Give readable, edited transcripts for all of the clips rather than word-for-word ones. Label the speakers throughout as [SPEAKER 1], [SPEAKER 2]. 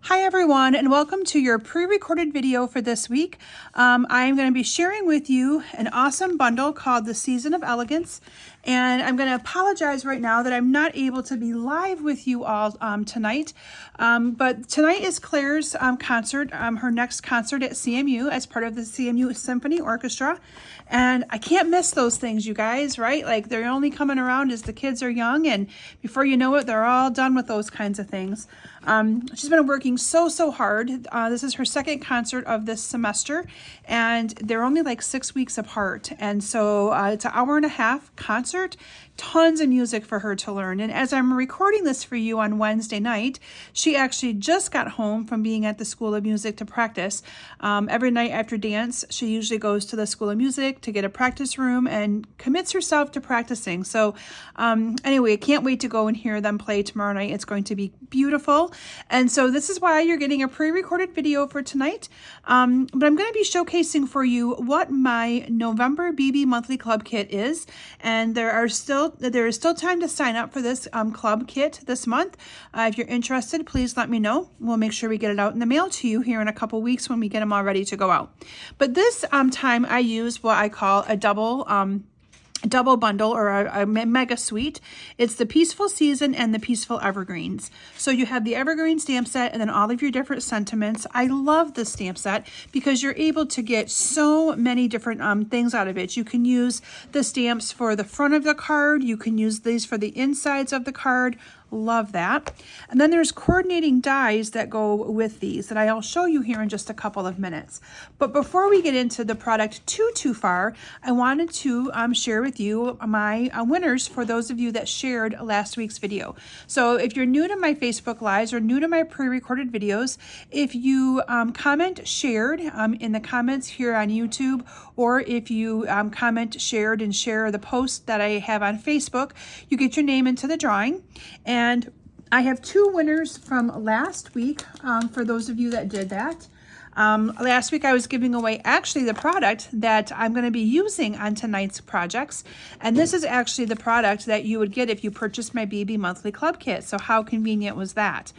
[SPEAKER 1] Hi everyone, and welcome to your pre-recorded video for this week. I am going to be sharing with you an awesome bundle called the Season of Elegance, and I'm going to apologize right now that I'm not able to be live with you all tonight, but tonight is Claire's concert, her next concert at CMU as part of the CMU Symphony Orchestra, and I can't miss those things, you guys, right? Like, they're only coming around as the kids are young, and before you know it, they're all done with those kinds of things. She's been working so hard. This is her second concert of this semester, and they're only like 6 weeks apart. And so it's an hour and a half concert, tons of music for her to learn. And as I'm recording this for you on Wednesday night, she actually just got home from being at the School of Music to practice. Every night after dance, she usually goes to the School of Music to get a practice room and commits herself to practicing. So anyway, I can't wait to go and hear them play tomorrow night. It's going to be beautiful. And so this is why you're getting a pre-recorded video for tonight. But I'm going to be showcasing for you what my November BB Monthly Club Kit is. And there is still time to sign up for this club kit this month. If you're interested, please let me know. We'll make sure we get it out in the mail to you here in a couple weeks when we get them all ready to go out. But this time I use what I call a double bundle, or a mega suite. It's the Peaceful Season and the Peaceful Evergreens. So you have the Evergreen stamp set and then all of your different sentiments. I love this stamp set because you're able to get so many different things out of it. You can use the stamps for the front of the card. You can use these for the insides of the card. Love that. And then there's coordinating dies that go with these that I'll show you here in just a couple of minutes. But before we get into the product too far, I wanted to share with you my winners for those of you that shared last week's video. So if you're new to my Facebook Lives or new to my pre-recorded videos, if you comment shared in the comments here on YouTube, or if you comment shared and share the post that I have on Facebook, you get your name into the drawing. And I have two winners from last week for those of you that did that. Last week I was giving away actually the product that I'm going to be using on tonight's projects. And this is actually the product that you would get if you purchased my BB Monthly Club Kit. So how convenient was that?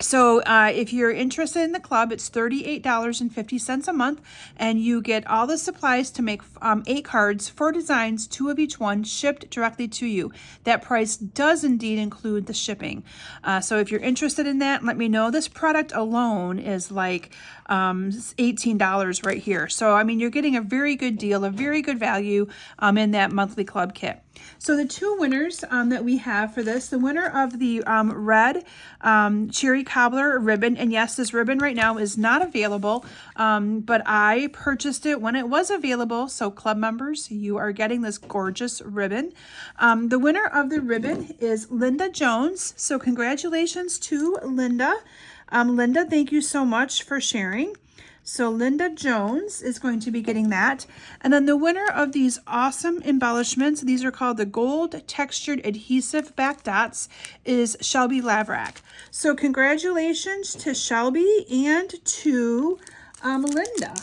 [SPEAKER 1] So if you're interested in the club, it's $38.50 a month, and you get all the supplies to make 8 cards, 4 designs, 2 of each one, shipped directly to you. That price does indeed include the shipping. So if you're interested in that, let me know. This product alone is like $18 right here. So, I mean, you're getting a very good deal, a very good value in that monthly club kit. So the two winners that we have for this, the winner of the red cherry cobbler ribbon, and yes, this ribbon right now is not available, but I purchased it when it was available. So club members, you are getting this gorgeous ribbon. The winner of the ribbon is Linda Jones. So congratulations to Linda. Linda, thank you so much for sharing. So Linda Jones is going to be getting that. And then the winner of these awesome embellishments, these are called the Gold Textured Adhesive Back Dots, is Shelby Laverack. So congratulations to Shelby and to Linda.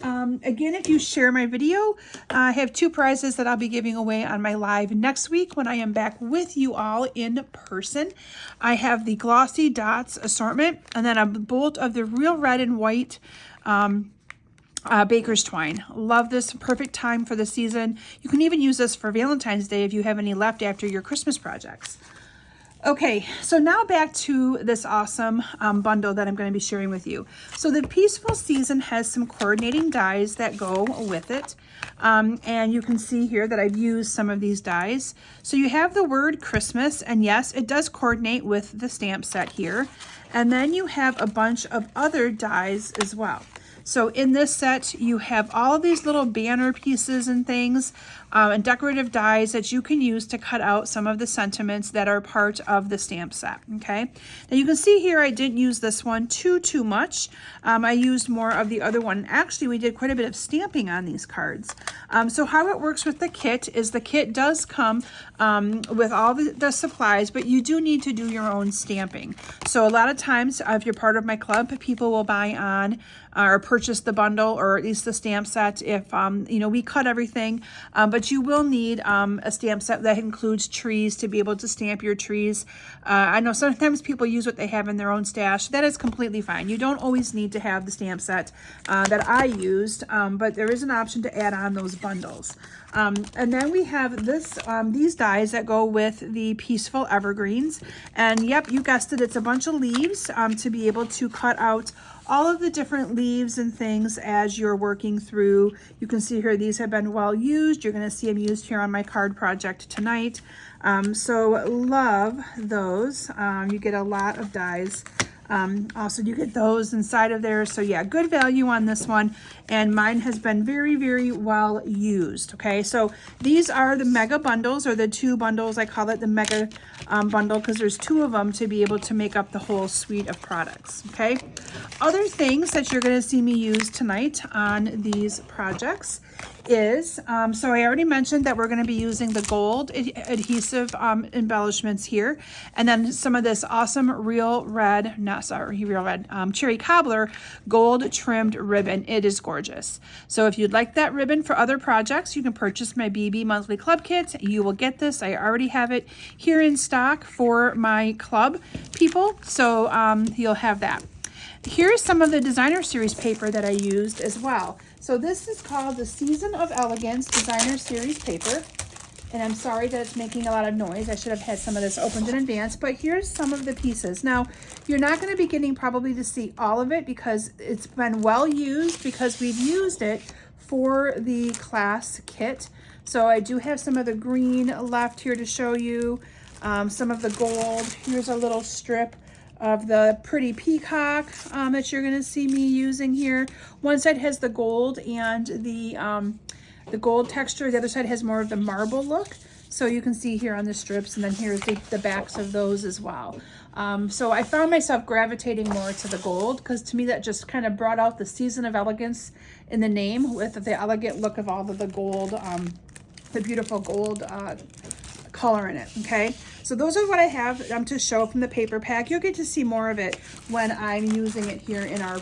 [SPEAKER 1] Again, if you share my video, I have 2 prizes that I'll be giving away on my live next week when I am back with you all in person. I have the Glossy Dots assortment, and then a bolt of the Real Red and White Baker's Twine. Love this. Perfect time for the season. You can even use this for Valentine's Day if you have any left after your Christmas projects. Okay, so now back to this awesome bundle that I'm going to be sharing with you. So the Peaceful Season has some coordinating dies that go with it. And you can see here that I've used some of these dies. So you have the word Christmas, and yes, it does coordinate with the stamp set here. And then you have a bunch of other dies as well. So in this set, you have all of these little banner pieces and things and decorative dies that you can use to cut out some of the sentiments that are part of the stamp set, okay? Now you can see here I didn't use this one too much. I used more of the other one. Actually, we did quite a bit of stamping on these cards. So how it works with the kit is the kit does come with all the supplies, but you do need to do your own stamping. So a lot of times, if you're part of my club, people will buy on or purchase the bundle, or at least the stamp set if, you know, we cut everything. But but you will need a stamp set that includes trees to be able to stamp your trees. I know sometimes people use what they have in their own stash. That is completely fine. You don't always need to have the stamp set that I used, but there is an option to add on those bundles. And then we have these dies that go with the Peaceful Evergreens. And yep, you guessed it, it's a bunch of leaves to be able to cut out all of the different leaves and things as you're working through. You can see here, these have been well used. You're gonna see them used here on my card project tonight. So love those. You get a lot of dies. Also you get those inside of there. So yeah, good value on this one. And mine has been very, very well used. Okay, so these are the mega bundles, or the 2 bundles. I call it the mega bundle because there's 2 of them to be able to make up the whole suite of products. Okay, other things that you're going to see me use tonight on these projects is, so I already mentioned that we're going to be using the gold adhesive embellishments here, and then some of this awesome cherry cobbler gold trimmed ribbon. It is gorgeous. So if you'd like that ribbon for other projects, you can purchase my BB monthly club kit. You will get this. I already have it here in stock for my club people, so you'll have that. Here's some of the designer series paper that I used as well. So this is called the Season of Elegance designer series paper. And I'm sorry that it's making a lot of noise. I should have had some of this opened in advance, but here's some of the pieces. Now, you're not going to be getting probably to see all of it because it's been well used, because we've used it for the class kit. So I do have some of the green left here to show you, some of the gold. Here's a little strip of the pretty peacock that you're going to see me using here. One side has the gold and the gold texture. The other side has more of the marble look. So you can see here on the strips, and then here's the backs of those as well. So I found myself gravitating more to the gold because to me that just kind of brought out the Season of Elegance in the name, with the elegant look of all of the gold, the beautiful gold color in it. Okay, so those are what I have to show from the paper pack. You'll get to see more of it when I'm using it here in our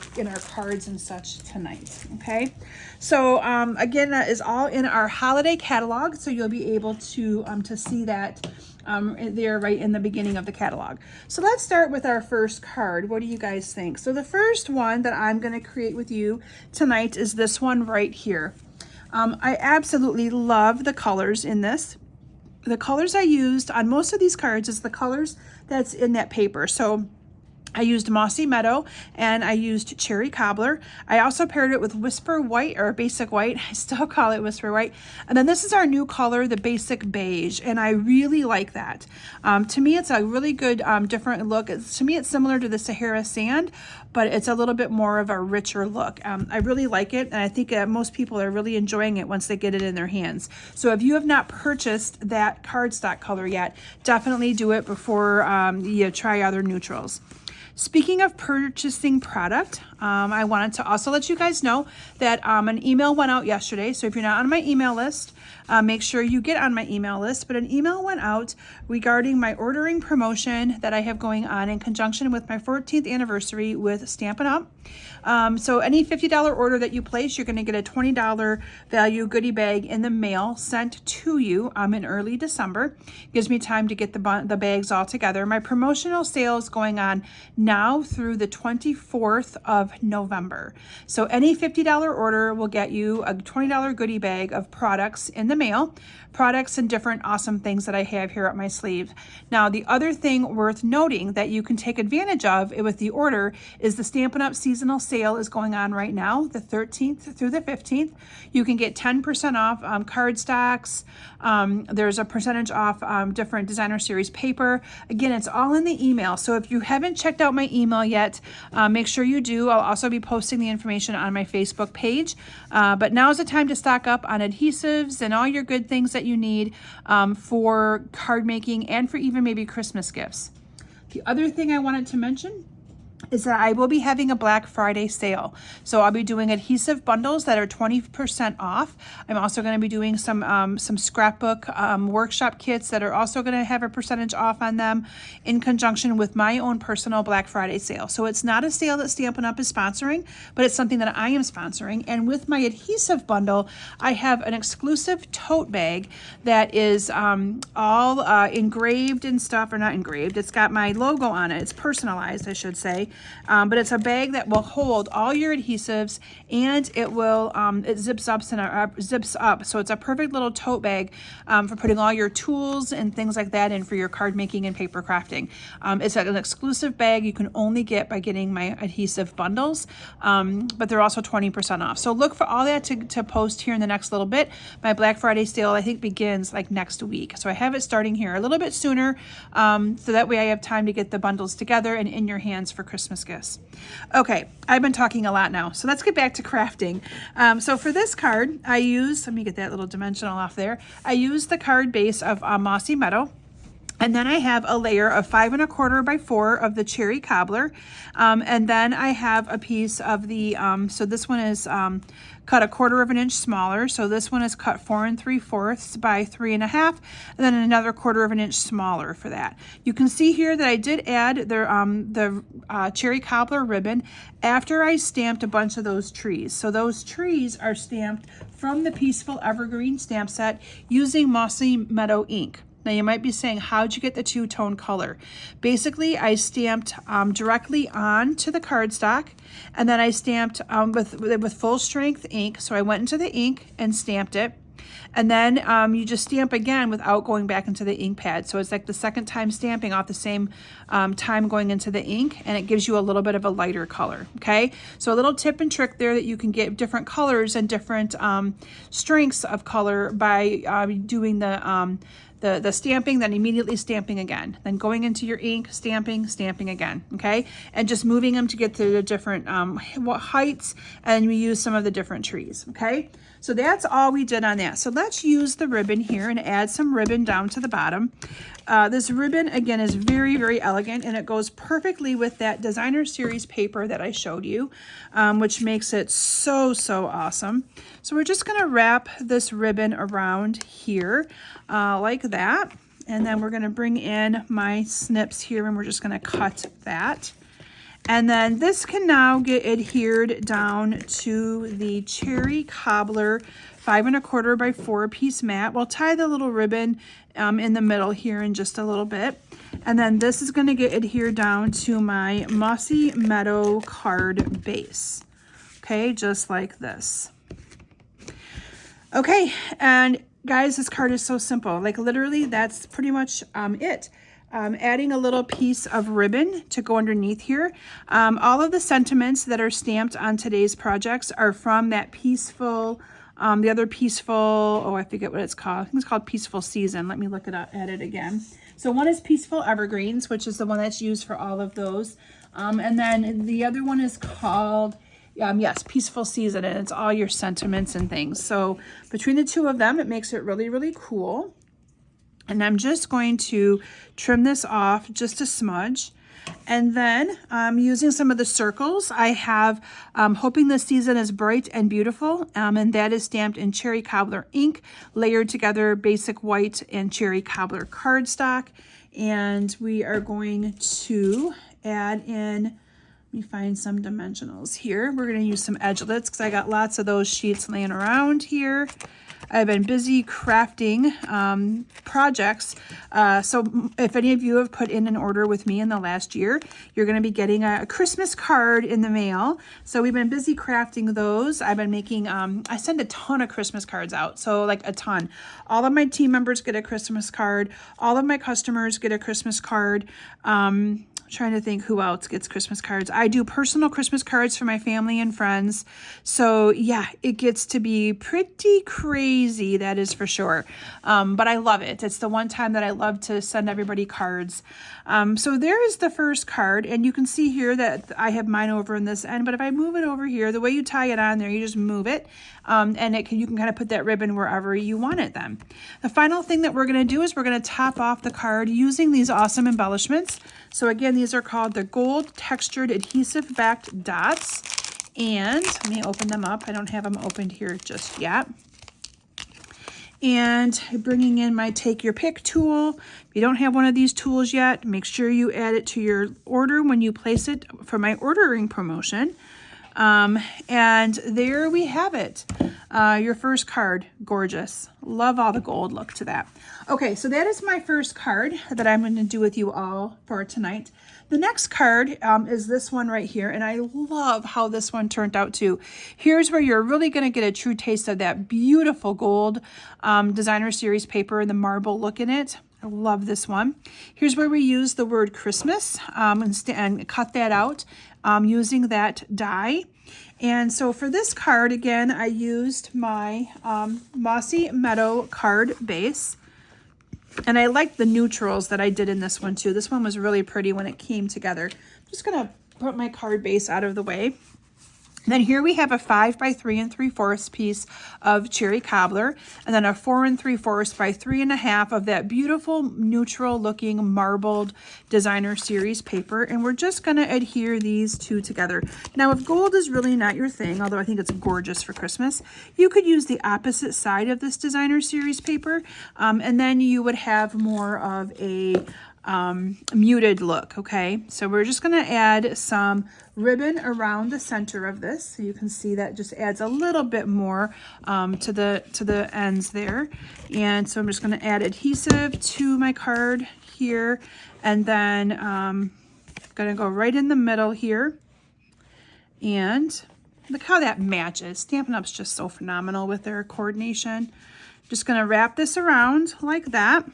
[SPEAKER 1] cards and such tonight. Okay, so again, that is all in our holiday catalog, so you'll be able to see that there right in the beginning of the catalog. So let's start with our first card. What do you guys think? So the first one that I'm going to create with you tonight is this one right here. I absolutely love the colors in this. The colors I used on most of these cards is the colors that's in that paper. So I used Mossy Meadow and I used Cherry Cobbler. I also paired it with Whisper White, or Basic White. I still call it Whisper White. And then this is our new color, the Basic Beige, and I really like that. To me, it's a really good different look. To me, it's similar to the Sahara Sand, but it's a little bit more of a richer look. I really like it, and I think most people are really enjoying it once they get it in their hands. So if you have not purchased that cardstock color yet, definitely do it before you try other neutrals. Speaking of purchasing product, I wanted to also let you guys know that an email went out yesterday. So if you're not on my email list, make sure you get on my email list. But an email went out regarding my ordering promotion that I have going on in conjunction with my 14th anniversary with Stampin' Up. So any $50 order that you place, you're going to get a $20 value goodie bag in the mail sent to you in early December. Gives me time to get the bags all together. My promotional sale is going on now through the 24th of November. So any $50 order will get you a $20 goodie bag of products in the mail, products and different awesome things that I have here up my sleeve. Now, the other thing worth noting that you can take advantage of with the order is the Stampin' Up! Seasonal sale is going on right now, the 13th through the 15th. You can get 10% off cardstocks. There's a percentage off different designer series paper. Again, it's all in the email. So if you haven't checked out my email yet, make sure you do. I'll also be posting the information on my Facebook page. But now's the time to stock up on adhesives and all your good things that you need for card making and for even maybe Christmas gifts. The other thing I wanted to mention is that I will be having a Black Friday sale. So I'll be doing adhesive bundles that are 20% off. I'm also going to be doing some scrapbook workshop kits that are also going to have a percentage off on them in conjunction with my own personal Black Friday sale. So it's not a sale that Stampin' Up! Is sponsoring, but it's something that I am sponsoring. And with my adhesive bundle, I have an exclusive tote bag that is all engraved and stuff, or not engraved. It's got my logo on it. It's personalized, I should say. But it's a bag that will hold all your adhesives, and it will it zips up so it's a perfect little tote bag for putting all your tools and things like that in for your card making and paper crafting. It's an exclusive bag you can only get by getting my adhesive bundles, but they're also 20% off. So look for all that to post here in the next little bit. My Black Friday sale, I think, begins like next week, so I have it starting here a little bit sooner, so that way I have time to get the bundles together and in your hands for Christmas gifts. Okay, I've been talking a lot now, so let's get back to crafting. So for this card, I use, let me get that little dimensional off there. I use the card base of Mossy Meadow. And then I have a layer of 5 1/4 by 4 of the Cherry Cobbler. And then I have a piece of the, so this one is cut 1/4 inch smaller. So this one is cut 4 3/4 by 3 1/2, and then another 1/4 inch smaller for that. You can see here that I did add the Cherry Cobbler ribbon after I stamped a bunch of those trees. So those trees are stamped from the Peaceful Evergreen stamp set using Mossy Meadow ink. Now you might be saying, how'd you get the two-tone color? Basically, I stamped directly onto the cardstock, and then I stamped with full strength ink. So I went into the ink and stamped it. And then you just stamp again without going back into the ink pad. So it's like the second time stamping off the same time going into the ink, and it gives you a little bit of a lighter color, okay? So a little tip and trick there that you can get different colors and different strengths of color by doing the stamping, then immediately stamping again, then going into your ink, stamping again, okay? And just moving them to get to the different heights, and we use some of the different trees, okay? So that's all we did on that. So let's use the ribbon here and add some ribbon down to the bottom. This ribbon, again, is very, very elegant, and it goes perfectly with that Designer Series paper that I showed you, which makes it so, so awesome. So we're just gonna wrap this ribbon around here like that. And then we're gonna bring in my snips here, and we're just gonna cut that. And then this can now get adhered down to the Cherry Cobbler 5 1/4 by 4 piece mat. We'll tie the little ribbon in the middle here in just a little bit. And then this is going to get adhered down to my Mossy Meadow card base. Okay, just like this. Okay, and guys, this card is so simple. Like literally, that's pretty much it. Adding a little piece of ribbon to go underneath here. All of the sentiments that are stamped on today's projects are from that Peaceful, the other Peaceful, oh, I forget what it's called. I think it's called Peaceful Season. Let me look it up, at it again. So one is Peaceful Evergreens, which is the one that's used for all of those. And then the other one is called, yes, Peaceful Season, and it's all your sentiments and things. So between the two of them, it makes it really, really cool. And I'm just going to trim this off just a smudge. And then using some of the circles, I have Hoping the Season is Bright and Beautiful, and that is stamped in Cherry Cobbler ink, layered together basic white and Cherry Cobbler cardstock. And we are going to add in, let me find some dimensionals here. We're going to use some edgelets because I got lots of those sheets laying around here. I've been busy crafting projects. So if any of you have put in an order with me in the last year, you're going to be getting a Christmas card in the mail. So we've been busy crafting those. I've been making, I send a ton of Christmas cards out. So like a ton. All of my team members get a Christmas card. All of my customers get a Christmas card. Trying to think who else gets Christmas cards. I do personal Christmas cards for my family and friends. So yeah, it gets to be pretty crazy, that is for sure. But I love it. It's the one time that I love to send everybody cards. So there is the first card, and you can see here that I have mine over in this end, but if I move it over here, the way you tie it on there, you just move it, and you can kind of put that ribbon wherever you want it then. The final thing that we're going to do is we're going to top off the card using these awesome embellishments. So again, these are called the Gold Textured Adhesive Backed Dots. And let me open them up. I don't have them opened here just yet. And bringing in my Take Your Pick tool. If you don't have one of these tools yet, make sure you add it to your order when you place it for my ordering promotion. And there we have it. Your first card. Gorgeous. Love all the gold look to that. Okay, so that is my first card that I'm going to do with you all for tonight. The next card is this one right here, and I love how this one turned out too. Here's where you're really going to get a true taste of that beautiful gold designer series paper, the marble look in it. I love this one. Here's where we use the word Christmas and cut that out using that die. And so for this card, again, I used my Mossy Meadow card base. And I like the neutrals that I did in this one too. This one was really pretty when it came together. I'm just going to put my card base out of the way. Then here we have a 5 by 3 3/4 piece of cherry cobbler, and then a 4 3/4 by 3.5 of that beautiful neutral looking marbled designer series paper. And we're just going to adhere these two together. Now, if gold is really not your thing, although I think it's gorgeous for Christmas, you could use the opposite side of this designer series paper, and then you would have more of a muted look. Okay, so we're just going to add some ribbon around the center of this, so you can see that just adds a little bit more to the ends there. And so I'm just going to add adhesive to my card here, and then going to go right in the middle here. And look how that matches. Stampin' Up's just so phenomenal with their coordination. Just going to wrap this around like that.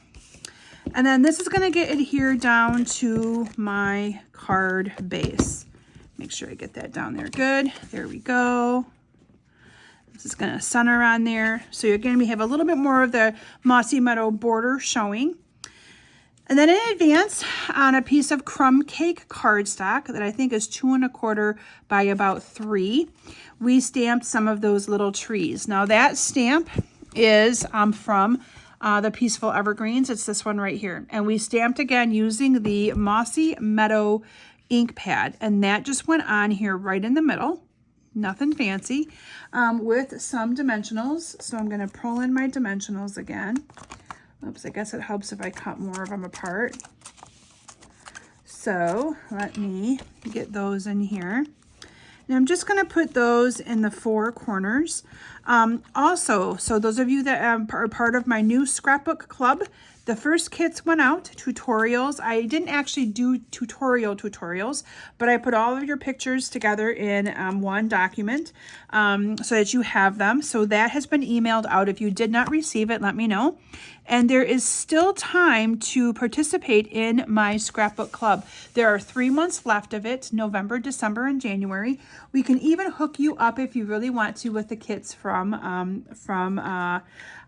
[SPEAKER 1] And then this is going to get adhered down to my card base. Make sure I get that down there good. There we go. This is going to center on there. So again, we have a little bit more of the Mossy Meadow border showing. And then in advance, on a piece of crumb cake cardstock that I think is 2 1/4 by about 3, we stamped some of those little trees. Now that stamp is from the Peaceful Evergreens. It's this one right here. And we stamped again using the Mossy Meadow ink pad. And that just went on here right in the middle. Nothing fancy. With some dimensionals. So I'm going to pull in my dimensionals again. Oops, I guess it helps if I cut more of them apart. So let me get those in here. And I'm just going to put those in the 4 corners. Also, so those of you that are part of my new scrapbook club, the first kits went out, tutorials. I didn't actually do tutorials, but I put all of your pictures together in one document so that you have them. So that has been emailed out. If you did not receive it, let me know. And there is still time to participate in my scrapbook club. There are 3 months left of it, November, December, and January. We can even hook you up if you really want to with the kits from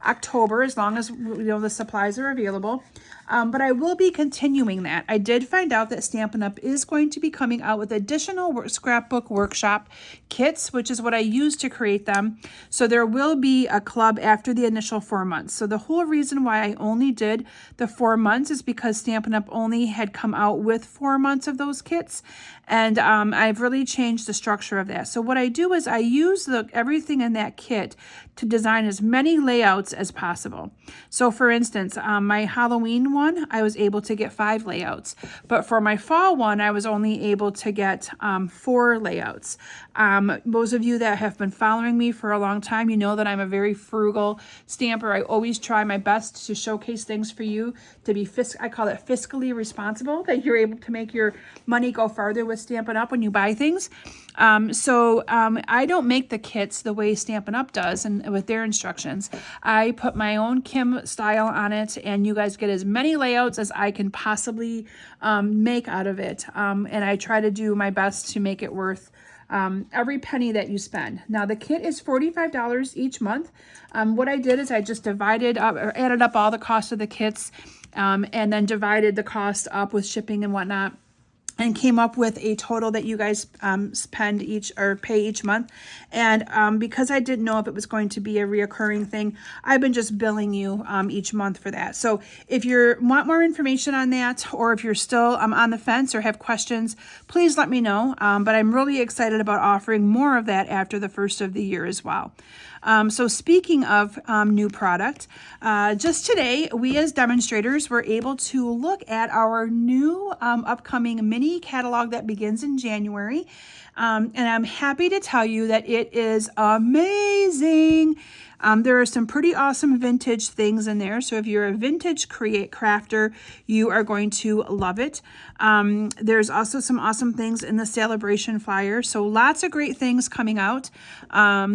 [SPEAKER 1] October, as long as the supplies are available. But I will be continuing that. I did find out that Stampin' Up! Is going to be coming out with additional scrapbook workshop kits, which is what I used to create them. So there will be a club after the initial 4 months. So the whole reason why I only did the 4 months is because Stampin' Up! Only had come out with 4 months of those kits. And I've really changed the structure of that. So what I do is I use everything in that kit to design as many layouts as possible. So for instance, my Halloween one, I was able to get 5 layouts. But for my fall one, I was only able to get 4 layouts. Those of you that have been following me for a long time, you know that I'm a very frugal stamper. I always try my best to showcase things for you to be, I call it fiscally responsible, that you're able to make your money go farther with Stampin' Up! When you buy things. I don't make the kits the way Stampin' Up! Does and with their instructions. I put my own Kim style on it, and you guys get as many layouts as I can possibly make out of it. And I try to do my best to make it worth every penny that you spend. Now the kit is $45 each month. What I did is I just divided up or added up all the cost of the kits and then divided the cost up with shipping and whatnot. and came up with a total that you guys spend each or pay each month. And because I didn't know if it was going to be a reoccurring thing, I've been just billing you each month for that. So if you want more information on that, or if you're still on the fence or have questions, please let me know. But I'm really excited about offering more of that after the first of the year as well. So speaking of new product, just today, we as demonstrators were able to look at our new upcoming mini catalog that begins in January. And I'm happy to tell you that it is amazing. There are some pretty awesome vintage things in there. So if you're a vintage crafter, you are going to love it. There's also some awesome things in the celebration flyer. So lots of great things coming out.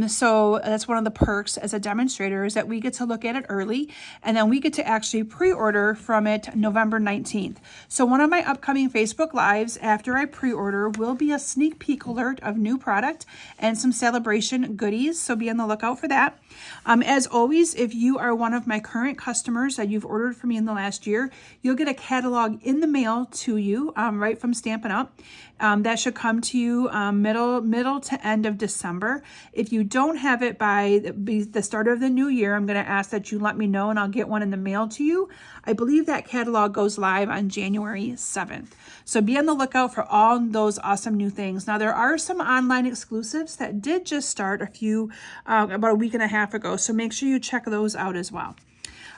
[SPEAKER 1] So that's one of the perks as a demonstrator, is that we get to look at it early, and then we get to actually pre-order from it November 19th. So one of my upcoming Facebook Lives after I pre-order will be a sneak peek alert of new product and some celebration goodies. So be on the lookout for that. As always, if you are one of my current customers that you've ordered from me in the last year, you'll get a catalog in the mail to you right from Stampin' Up. That should come to you middle to end of December. If you don't have it by the start of the new year, I'm going to ask that you let me know and I'll get one in the mail to you. I believe that catalog goes live on January 7th. So be on the lookout for all those awesome new things. Now, there are some online exclusives that did just start about a week and a half ago. So make sure you check those out as well.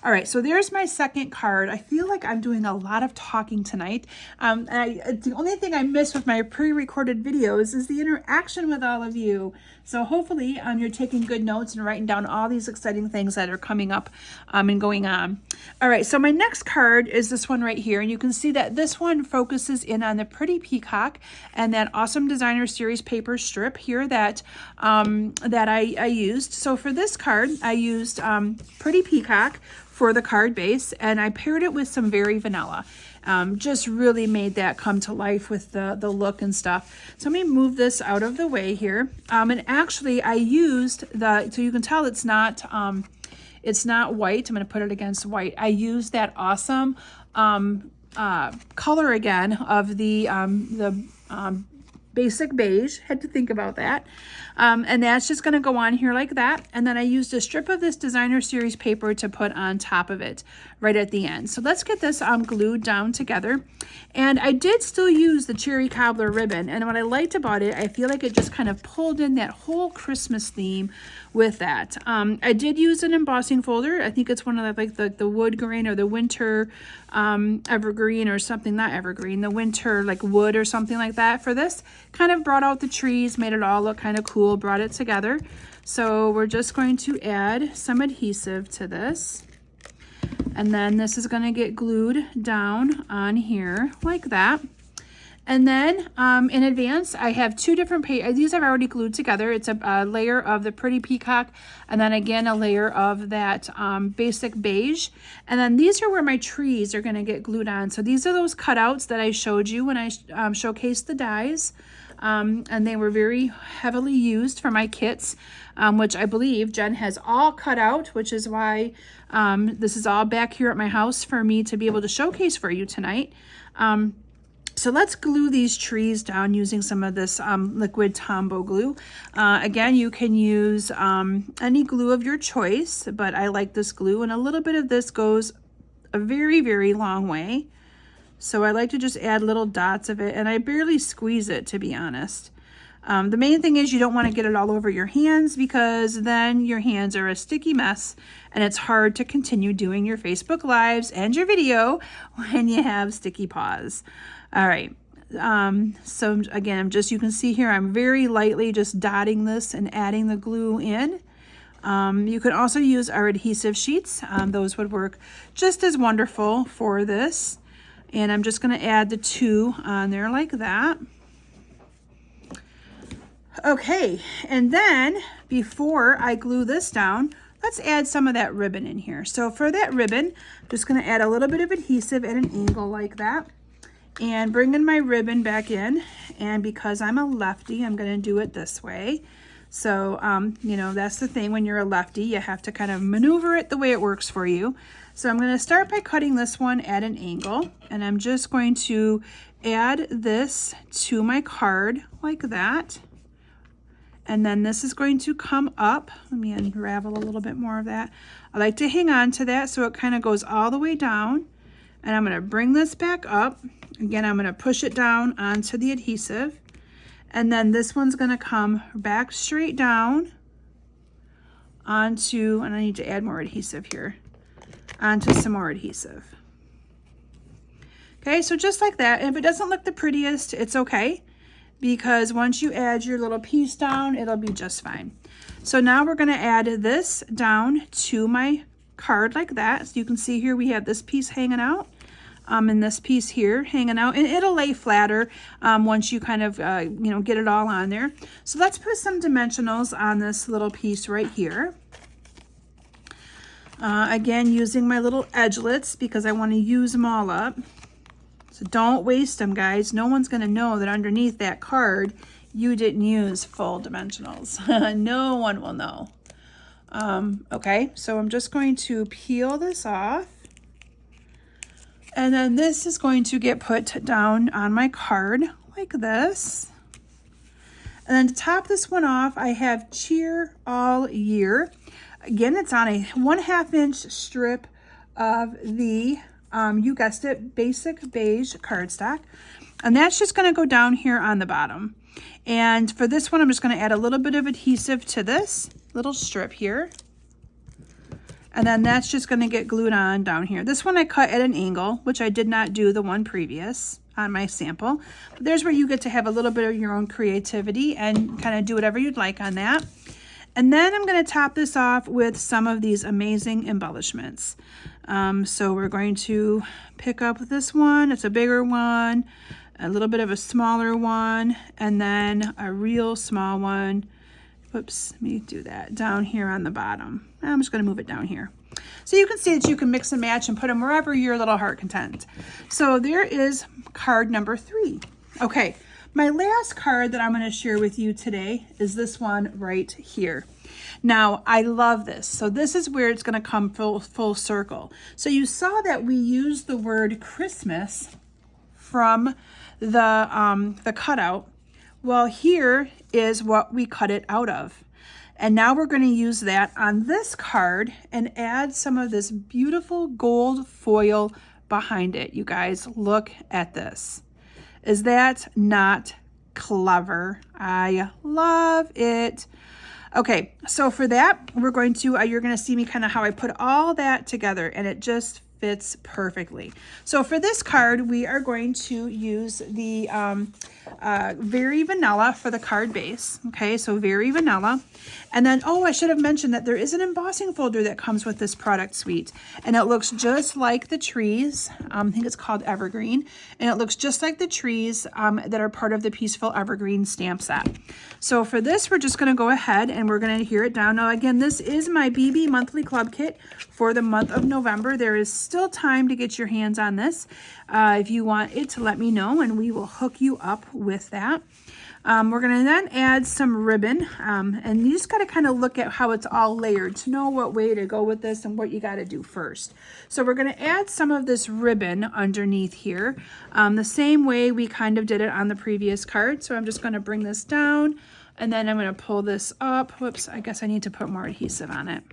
[SPEAKER 1] All right, so there's my second card. I feel like I'm doing a lot of talking tonight. The only thing I miss with my pre-recorded videos is the interaction with all of you. So hopefully you're taking good notes and writing down all these exciting things that are coming up and going on. All right, so my next card is this one right here. And you can see that this one focuses in on the Pretty Peacock and that awesome Designer Series paper strip here that I used. So for this card, I used Pretty Peacock for the card base, and I paired it with some Very Vanilla. Just really made that come to life with the look and stuff. So let me move this out of the way here. And actually I used so you can tell it's not white. I'm going to put it against white. I used that awesome color again of the basic beige. Had to think about that. And that's just going to go on here like that. And then I used a strip of this Designer Series paper to put on top of it right at the end. So let's get this glued down together. And I did still use the Cherry Cobbler ribbon. And what I liked about it, I feel like it just kind of pulled in that whole Christmas theme with that. I did use an embossing folder. I think it's one of the wood grain or the winter evergreen or something, not evergreen, the winter like wood or something like that for this. Kind of brought out the trees, made it all look kind of cool, brought it together. So we're just going to add some adhesive to this. And then this is going to get glued down on here like that. And then in advance, I have two different these I've already glued together. It's a layer of the Pretty Peacock, and then again a layer of that basic beige. And then these are where my trees are going to get glued on. So these are those cutouts that I showed you when I showcased the dies. And they were very heavily used for my kits, which I believe Jen has all cut out, which is why this is all back here at my house for me to be able to showcase for you tonight. So let's glue these trees down using some of this liquid Tombow glue. Again, you can use any glue of your choice, but I like this glue, and a little bit of this goes a very, very long way. So I like to just add little dots of it, and I barely squeeze it, to be honest. The main thing is you don't want to get it all over your hands, because then your hands are a sticky mess and it's hard to continue doing your Facebook Lives and your video when you have sticky paws. All right. So again, you can see here, I'm very lightly just dotting this and adding the glue in. You can also use our adhesive sheets. Those would work just as wonderful for this. And I'm just going to add the two on there like that. Okay, and then before I glue this down, let's add some of that ribbon in here. So for that ribbon, I'm just going to add a little bit of adhesive at an angle like that. And bringing my ribbon back in. And because I'm a lefty, I'm going to do it this way. So, you know, that's the thing when you're a lefty, you have to kind of maneuver it the way it works for you. So I'm going to start by cutting this one at an angle, and I'm just going to add this to my card like that. And then this is going to come up. Let me unravel a little bit more of that. I like to hang on to that so it kind of goes all the way down. And I'm going to bring this back up. Again, I'm going to push it down onto the adhesive. And then this one's going to come back straight down onto, and I need to add more adhesive here, onto some more adhesive. Okay, so just like that. And if it doesn't look the prettiest, it's okay, because once you add your little piece down, it'll be just fine. So now we're going to add this down to my card like that. So you can see here we have this piece hanging out, and this piece here hanging out, and it'll lay flatter once you kind of you know, get it all on there. So let's put some dimensionals on this little piece right here. Again, using my little edgelets because I want to use them all up. So don't waste them, guys. No one's going to know that underneath that card you didn't use full dimensionals. No one will know. Okay, so I'm just going to peel this off. And then this is going to get put down on my card like this. And then to top this one off, I have Cheer All Year. Again, it's on a 1/2 inch strip of the you guessed it, basic beige cardstock. And that's just going to go down here on the bottom. And for this one, I'm just going to add a little bit of adhesive to this little strip here. And then that's just going to get glued on down here. This one I cut at an angle, which I did not do the one previous on my sample. But there's where you get to have a little bit of your own creativity and kind of do whatever you'd like on that. And then I'm going to top this off with some of these amazing embellishments. So we're going to pick up this one. It's a bigger one, a little bit of a smaller one, and then a real small one. Whoops, let me do that down here on the bottom. I'm just going to move it down here. So you can see that you can mix and match and put them wherever your little heart content. So there is card number 3. Okay, my last card that I'm going to share with you today is this one right here. Now, I love this. So this is where it's going to come full circle. So you saw that we used the word Christmas from the cutout. Well, here is what we cut it out of. And now we're going to use that on this card and add some of this beautiful gold foil behind it. You guys, look at this. Is that not clever? I love it. Okay, so for that, we're going to, you're going to see me kind of how I put all that together, and it just fits perfectly. So for this card, we are going to use the Very Vanilla for the card base. Okay, so Very Vanilla. And then, oh, I should have mentioned that there is an embossing folder that comes with this product suite. And it looks just like the trees. I think it's called Evergreen. And it looks just like the trees that are part of the Peaceful Evergreen stamp set. So for this, we're just going to go ahead and we're going to adhere it down. Now, again, this is my BB Monthly Club Kit for the month of November. There is still time to get your hands on this. If you want it, to let me know, and we will hook you up with that. We're going to then add some ribbon, and you just got to kind of look at how it's all layered to know what way to go with this and what you got to do first. So we're going to add some of this ribbon underneath here, the same way we kind of did it on the previous card. So I'm just going to bring this down, and then I'm going to pull this up. Whoops, I guess I need to put more adhesive on it.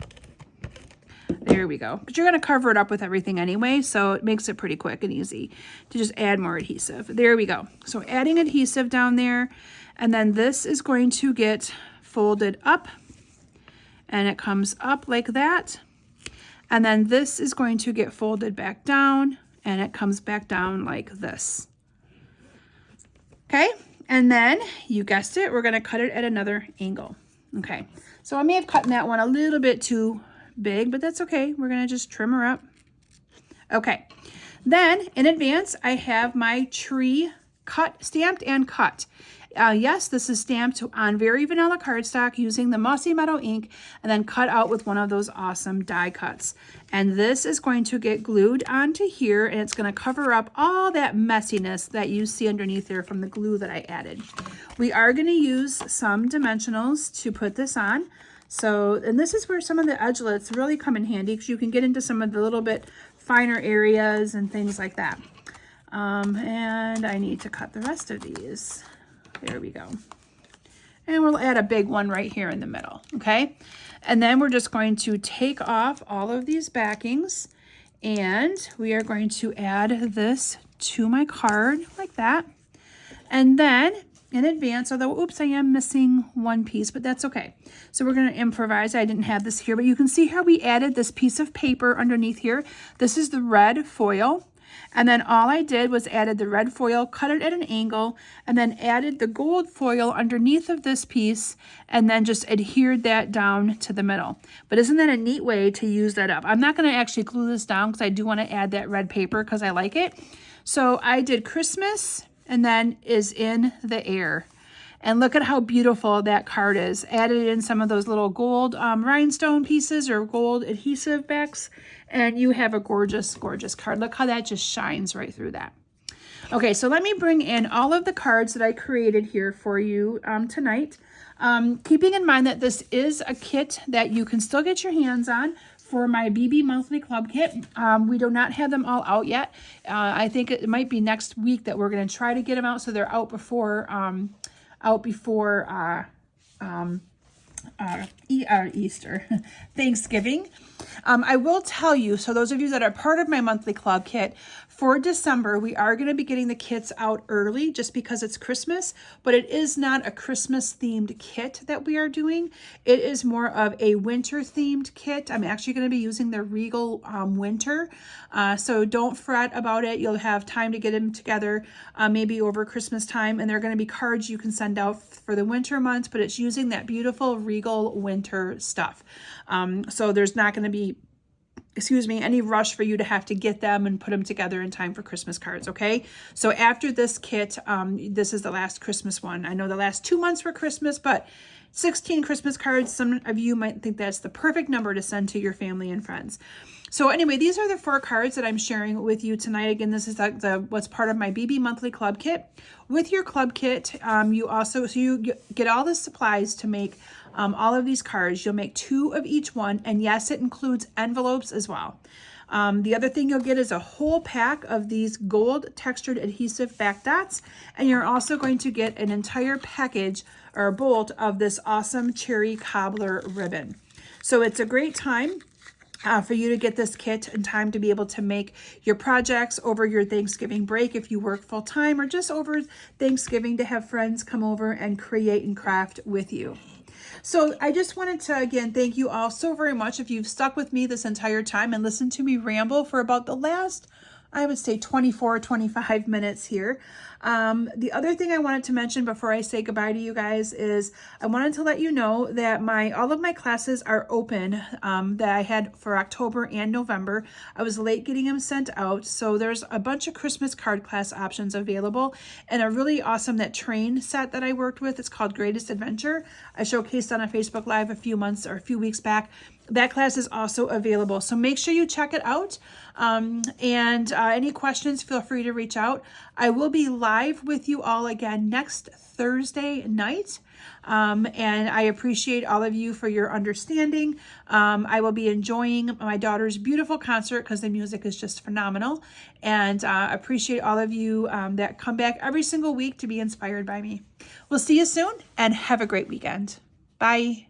[SPEAKER 1] There we go. But you're going to cover it up with everything anyway, so it makes it pretty quick and easy to just add more adhesive. There we go. So adding adhesive down there, and then this is going to get folded up, and it comes up like that. And then this is going to get folded back down, and it comes back down like this. Okay, and then you guessed it, we're going to cut it at another angle. Okay, so I may have cut that one a little bit too big, but that's okay. We're going to just trim her up. Okay, then in advance, I have my tree stamped and cut. Yes, this is stamped on Very Vanilla cardstock using the Mossy Meadow ink, and then cut out with one of those awesome die cuts. And this is going to get glued onto here, and it's going to cover up all that messiness that you see underneath there from the glue that I added. We are going to use some dimensionals to put this on. So, and this is where some of the edgelets really come in handy, because you can get into some of the little bit finer areas and things like that. And I need to cut the rest of these. There we go. And we'll add a big one right here in the middle, okay? And then we're just going to take off all of these backings, and we are going to add this to my card like that. And then in advance, although, oops, I am missing one piece, but that's okay. So we're going to improvise. I didn't have this here, but you can see how we added this piece of paper underneath here. This is the red foil. And then all I did was added the red foil, cut it at an angle, and then added the gold foil underneath of this piece, and then just adhered that down to the middle. But isn't that a neat way to use that up? I'm not going to actually glue this down because I do want to add that red paper because I like it. So I did Christmas and then is in the air. And look at how beautiful that card is. Added in some of those little gold rhinestone pieces or gold adhesive backs, and you have a gorgeous, gorgeous card. Look how that just shines right through that. Okay, so let me bring in all of the cards that I created here for you tonight. Keeping in mind that this is a kit that you can still get your hands on for my BB Monthly Club kit. We do not have them all out yet. I think it might be next week that we're going to try to get them out so they're out before Easter, Thanksgiving. I will tell you, so those of you that are part of my monthly club kit, for December, we are going to be getting the kits out early just because it's Christmas, but it is not a Christmas themed kit that we are doing. It is more of a winter themed kit. I'm actually going to be using the Regal Winter. So don't fret about it. You'll have time to get them together maybe over Christmas time, and they're going to be cards you can send out for the winter months, but it's using that beautiful Regal Winter stuff. So there's not going to be, any rush for you to have to get them and put them together in time for Christmas cards, okay? So after this kit, this is the last Christmas one. I know the last 2 months were Christmas, but 16 Christmas cards, some of you might think that's the perfect number to send to your family and friends. So anyway, these are the 4 cards that I'm sharing with you tonight. Again, this is what's part of my BB Monthly Club Kit. With your club kit, you get all the supplies to make all of these cards. You'll make 2 of each one, and yes, it includes envelopes as well. The other thing you'll get is a whole pack of these gold textured adhesive back dots, and you're also going to get an entire package or a bolt of this awesome cherry cobbler ribbon. So it's a great time for you to get this kit in time to be able to make your projects over your Thanksgiving break if you work full time, or just over Thanksgiving to have friends come over and create and craft with you. So I just wanted to, again, thank you all so very much if you've stuck with me this entire time and listened to me ramble for about the last, I would say 24, 25 minutes here. The other thing I wanted to mention before I say goodbye to you guys is I wanted to let you know that all of my classes are open that I had for October and November. I was late getting them sent out, so there's a bunch of Christmas card class options available, and a really awesome that train set that I worked with. It's called Greatest Adventure. I showcased on a Facebook Live a few weeks back. That class is also available, so make sure you check it out. Any questions, feel free to reach out. I will be live with you all again next Thursday night, and I appreciate all of you for your understanding. I will be enjoying my daughter's beautiful concert because the music is just phenomenal, and appreciate all of you that come back every single week to be inspired by me. We'll see you soon, and have a great weekend. Bye.